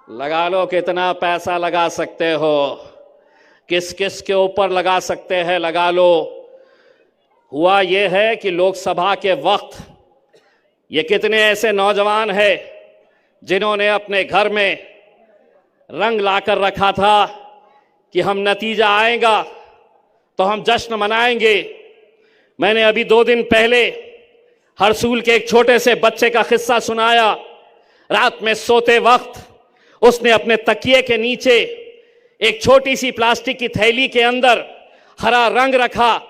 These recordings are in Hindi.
लगा लो कितना पैसा लगा सकते हो, किस किस के ऊपर लगा सकते हैं, लगा लो। हुआ ये है कि लोकसभा के वक्त ये कितने ऐसे नौजवान हैं जिन्होंने अपने घर में रंग लाकर रखा था कि हम नतीजा आएगा तो हम जश्न मनाएंगे। मैंने अभी 2 दिन पहले हरसूल के एक छोटे से बच्चे का किस्सा सुनाया। रात में सोते वक्त उसने अपने तकिए के नीचे एक छोटी सी प्लास्टिक की थैली के अंदर हरा रंग रखा,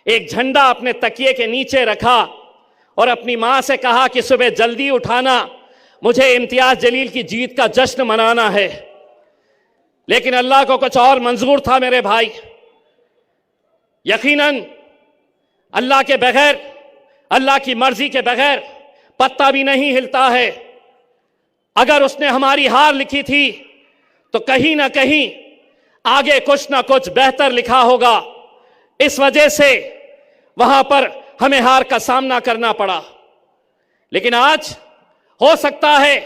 एक झंडा अपने तकिए के नीचे रखा और अपनी मां से कहा कि सुबह जल्दी उठाना, मुझे इम्तियाज जलील की जीत का जश्न मनाना है। लेकिन अल्लाह को कुछ और मंजूर था मेरे भाई। यकीनन अल्लाह के बगैर, अल्लाह की मर्जी के बगैर पत्ता भी नहीं हिलता है। अगर उसने हमारी हार लिखी थी तो कहीं ना कहीं आगे कुछ ना कुछ बेहतर लिखा होगा। इस वजह से वहां पर हमें हार का सामना करना पड़ा। लेकिन आज हो सकता है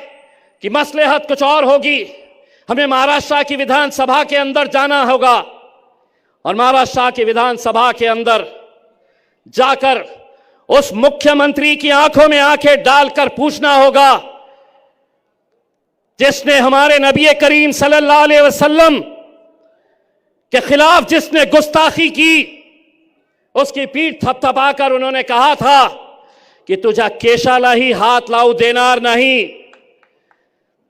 कि मसलहत कुछ और होगी। हमें महाराष्ट्र की विधानसभा के अंदर जाना होगा और महाराष्ट्र की विधानसभा के अंदर जाकर उस मुख्यमंत्री की आंखों में आंखें डालकर पूछना होगा, जिसने हमारे नबी करीम सल्लल्लाहु अलैहि वसल्लम के खिलाफ जिसने गुस्ताखी की, उसकी पीठ थपथपाकर उन्होंने कहा था कि तुझा केशाला ही हाथ लाऊ देनार नहीं,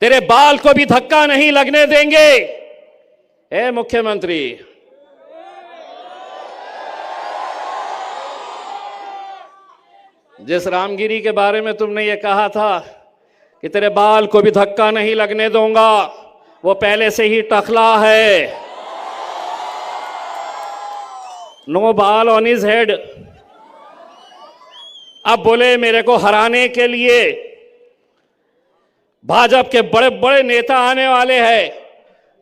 तेरे बाल को भी धक्का नहीं लगने देंगे। ए मुख्यमंत्री, जिस रामगिरी के बारे में तुमने ये कहा था कि तेरे बाल को भी धक्का नहीं लगने दूंगा, वो पहले से ही टखला है। नो बाल ऑन हिज हेड। अब बोले मेरे को हराने के लिए भाजपा के बड़े बड़े नेता आने वाले हैं।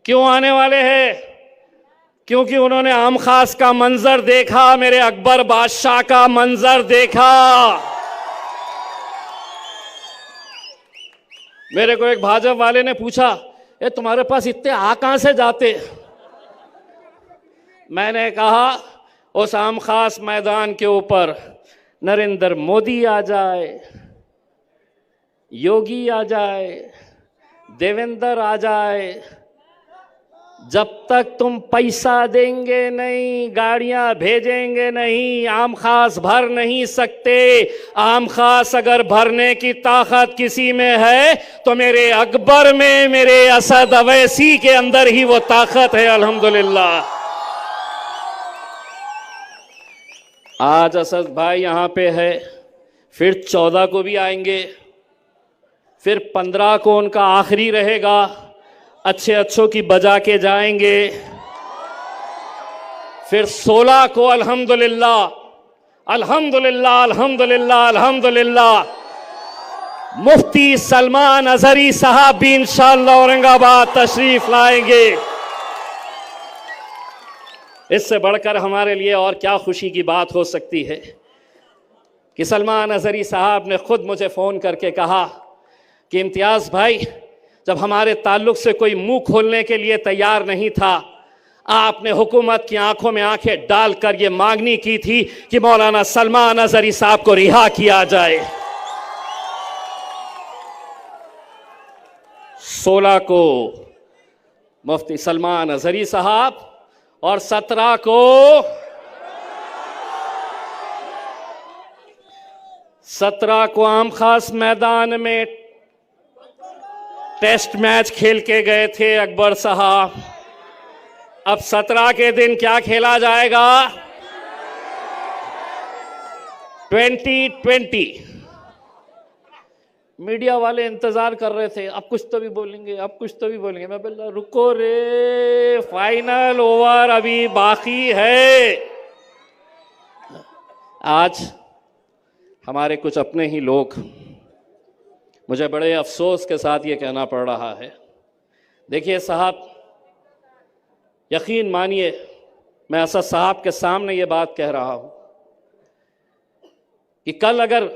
क्यों आने वाले हैं? क्योंकि उन्होंने आम खास का मंजर देखा, मेरे अकबर बादशाह का मंजर देखा। मेरे को एक भाजपा वाले ने पूछा, ये तुम्हारे पास इतने आ कहां से जाते? मैंने कहा उस आम खास मैदान के ऊपर नरेंद्र मोदी आ जाए, योगी आ जाए, देवेंद्र आ जाए, जब तक तुम पैसा देंगे नहीं, गाड़ियां भेजेंगे नहीं, आम खास भर नहीं सकते। आम खास अगर भरने की ताकत किसी में है तो मेरे अकबर में, मेरे असद अवैसी के अंदर ही वो ताकत है। अल्हम्दुलिल्लाह। आज असद भाई यहां पे है, फिर 14 को भी आएंगे, फिर 15 को उनका आखिरी रहेगा, अच्छे अच्छों की बजा के जाएंगे, फिर 16 को अल्हम्दुलिल्लाह अल्हम्दुलिल्लाह अल्हम्दुलिल्लाह अल्हम्दुलिल्लाह मुफ्ती सलमान अजहरी साहब भी इंशाअल्लाह औरंगाबाद तशरीफ लाएंगे। इससे बढ़कर हमारे लिए और क्या खुशी की बात हो सकती है कि सलमान अजहरी साहब ने खुद मुझे फ़ोन करके कहा कि इम्तियाज़ भाई, जब हमारे ताल्लुक से कोई मुंह खोलने के लिए तैयार नहीं था, आपने हुकूमत की आंखों में आंखें डालकर ये मांगनी की थी कि मौलाना सलमान अजहरी साहब को रिहा किया जाए। 16 को मुफ्ती सलमान अजहरी साहब और 17 को आम खास मैदान में टेस्ट मैच खेल के गए थे अकबर साहब। अब 17 के दिन क्या खेला जाएगा? 2020। मीडिया वाले इंतजार कर रहे थे, अब कुछ तो भी बोलेंगे, अब कुछ तो भी बोलेंगे। मैं बोला रुको रे, फाइनल ओवर अभी बाकी है। आज हमारे कुछ अपने ही लोग, मुझे बड़े अफसोस के साथ ये कहना पड़ रहा है। देखिए साहब, यकीन मानिए, मैं असद साहब के सामने ये बात कह रहा हूं कि कल अगर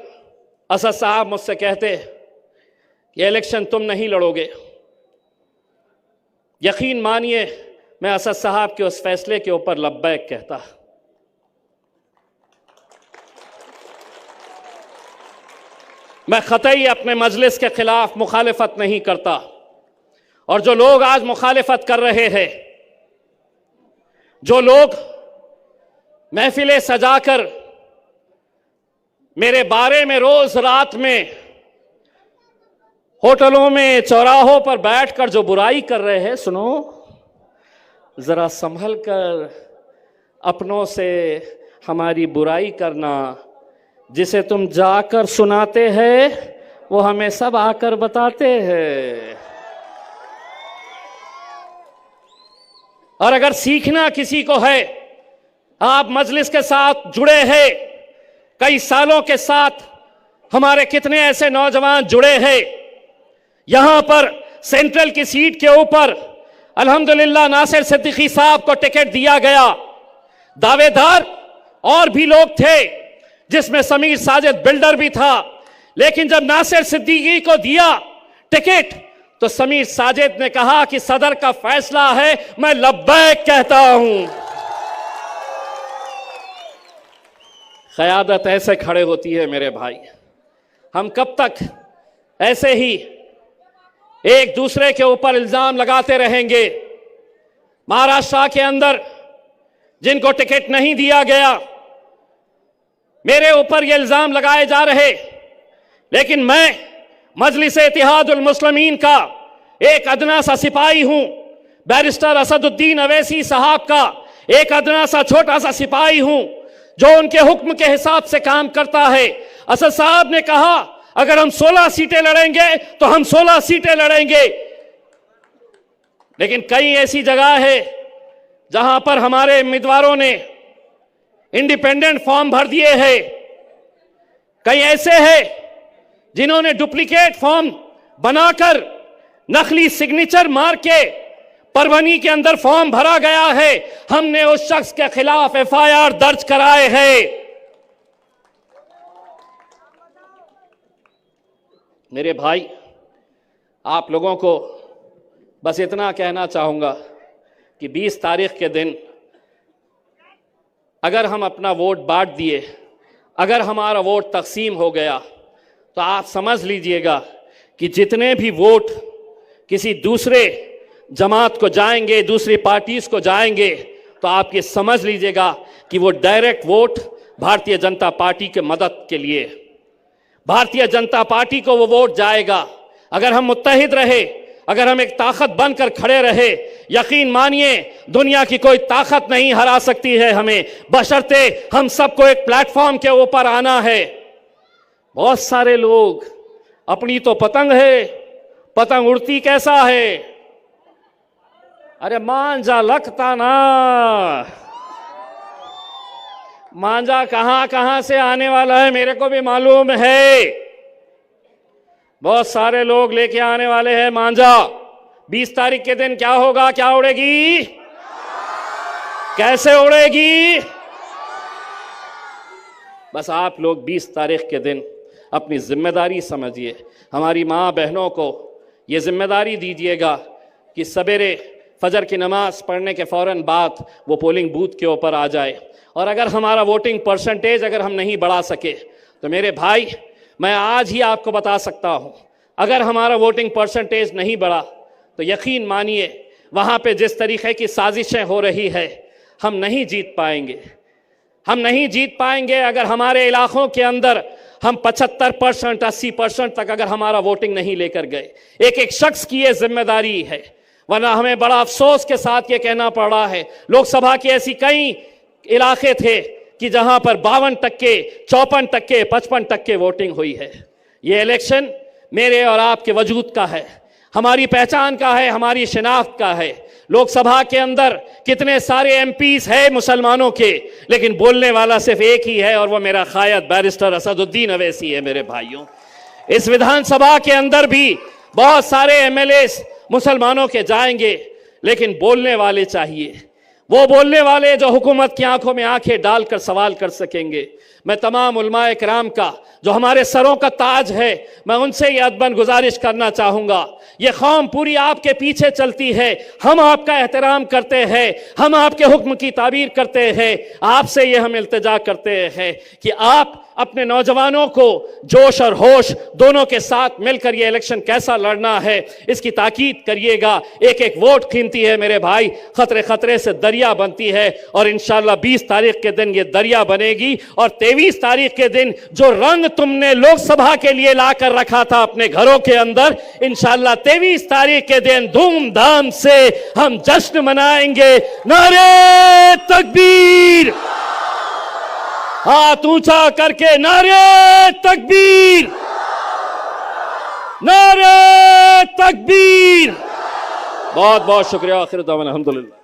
असद साहब मुझसे कहते कि इलेक्शन तुम नहीं लड़ोगे यकीन मानिए मैं असद साहब के उस फैसले के ऊपर लब्बैक कहता। मैं क़तई अपने मजलिस के खिलाफ मुखालिफत नहीं करता, और जो लोग आज मुखालिफत कर रहे हैं, जो लोग महफिलें सजाकर मेरे बारे में रोज रात में होटलों में चौराहों पर बैठकर जो बुराई कर रहे हैं, सुनो जरा संभल कर अपनों से हमारी बुराई करना। जिसे तुम जाकर सुनाते हैं वो हमें सब आकर बताते हैं। और अगर सीखना किसी को है, आप मजलिस के साथ जुड़े हैं, कई सालों के साथ हमारे कितने ऐसे नौजवान जुड़े हैं। यहां पर सेंट्रल की सीट के ऊपर अल्हम्दुलिल्लाह नासिर सिद्दीकी साहब को टिकट दिया गया। दावेदार और भी लोग थे, जिसमें समीर साजिद बिल्डर भी था, लेकिन जब नासिर सिद्दीकी को दिया टिकट तो समीर साजिद ने कहा कि सदर का फैसला है, मैं लब्बैक कहता हूं। क़यादत ऐसे खड़े होती है मेरे भाई। हम कब तक ऐसे ही एक दूसरे के ऊपर इल्जाम लगाते रहेंगे? महाराष्ट्र के अंदर जिनको टिकट नहीं दिया गया, मेरे ऊपर ये इल्जाम लगाए जा रहे, लेकिन मैं मजलिस इत्तेहादुल मुस्लिमीन का एक अदना सा सिपाही हूं। बैरिस्टर असदुद्दीन अवैसी साहब का एक अदना सा छोटा सा सिपाही हूं, जो उनके हुक्म के हिसाब से काम करता है। असद साहब ने कहा अगर हम 16 सीटें लड़ेंगे तो हम 16 सीटें लड़ेंगे, लेकिन कई ऐसी जगह है जहां पर हमारे उम्मीदवारों ने इंडिपेंडेंट फॉर्म भर दिए हैं। कई ऐसे हैं जिन्होंने डुप्लीकेट फॉर्म बनाकर नकली सिग्नेचर मार के परभनी के अंदर फॉर्म भरा गया है। हमने उस शख्स के खिलाफ एफआईआर दर्ज कराए हैं। मेरे भाई, आप लोगों को बस इतना कहना चाहूंगा कि 20 तारीख के दिन अगर हम अपना वोट बांट दिए, अगर हमारा वोट तकसीम हो गया, तो आप समझ लीजिएगा कि जितने भी वोट किसी दूसरे जमात को जाएंगे, दूसरी पार्टीज को जाएंगे, तो आप ये समझ लीजिएगा कि वो direct vote Bharatiya Janata party के मदद के लिए, भारतीय जनता पार्टी को वो वोट जाएगा। अगर हम मुत्तहिद रहे, अगर हम एक ताकत बनकर खड़े रहे, यकीन मानिए दुनिया की कोई ताकत नहीं हरा सकती है हमें, बशर्ते हम सबको एक प्लेटफॉर्म के ऊपर आना है। बहुत सारे लोग अपनी तो पतंग है, पतंग उड़ती कैसा है? अरे मांझा लगता ना, मांझा कहां कहां से आने वाला है मेरे को भी मालूम है। बहुत सारे लोग लेके आने वाले हैं मांझा। 20 तारीख के दिन क्या होगा? क्या उड़ेगी? कैसे उड़ेगी? बस आप लोग 20 तारीख के दिन अपनी जिम्मेदारी समझिए, हमारी माँ बहनों को ये जिम्मेदारी दीजिएगा कि सवेरे फजर की नमाज पढ़ने के फौरन बाद वो पोलिंग बूथ के ऊपर आ जाए। और अगर हमारा वोटिंग परसेंटेज अगर हम नहीं बढ़ा सके, तो मेरे भाई मैं आज ही आपको बता सकता हूं, अगर हमारा वोटिंग परसेंटेज नहीं बढ़ा तो यकीन मानिए वहां पे जिस तरीके की साजिशें हो रही है, हम नहीं जीत पाएंगे। हम नहीं जीत पाएंगे अगर हमारे इलाकों के अंदर हम 75%, 80% तक अगर हमारा वोटिंग नहीं लेकर गए। एक एक शख्स की ये जिम्मेदारी है, वरना हमें बड़ा अफसोस के साथ ये कहना पड़ रहा है, लोकसभा की ऐसी कई इलाके थे कि जहां पर 52%, 54%, 55% वोटिंग हुई है। ये इलेक्शन मेरे और आपके वजूद का है, हमारी पहचान का है, हमारी शिनाख्त का है। लोकसभा के अंदर कितने सारे एमपीज हैं मुसलमानों के, लेकिन बोलने वाला सिर्फ एक ही है, और वो मेरा कायद बैरिस्टर असदुद्दीन अवैसी है। मेरे भाइयों, इस विधानसभा के अंदर भी बहुत सारे एमएलए मुसलमानों के जाएंगे, लेकिन बोलने वाले चाहिए, वो बोलने वाले जो हुकूमत की आंखों में आंखें डालकर सवाल कर सकेंगे। मैं तमाम उलमाए किराम का जो हमारे सरों का ताज है, मैं उनसे ये अदबन गुजारिश करना चाहूँगा, ये कौम पूरी आपके पीछे चलती है, हम आपका एहतराम करते हैं, हम आपके हुक्म की ताबीर करते हैं। आपसे ये हम इल्तिजा करते हैं कि आप अपने नौजवानों को जोश और होश दोनों के साथ मिलकर ये इलेक्शन कैसा लड़ना है इसकी ताकीद करिएगा। एक एक वोट कीमती है मेरे भाई, खतरे खतरे से दरिया बनती है और इंशाल्लाह 20 तारीख के दिन ये दरिया बनेगी और 23 तारीख के दिन जो रंग तुमने लोकसभा के लिए लाकर रखा था अपने घरों के अंदर, इंशाल्लाह 23 तारीख के दिन धूमधाम से हम जश्न मनाएंगे। नारे तकबीर, हाथ ऊंचा करके नारे तकबीर, नारे तकबीर। बहुत बहुत शुक्रिया। आखिर दामन अल्हम्दुलिल्लाह।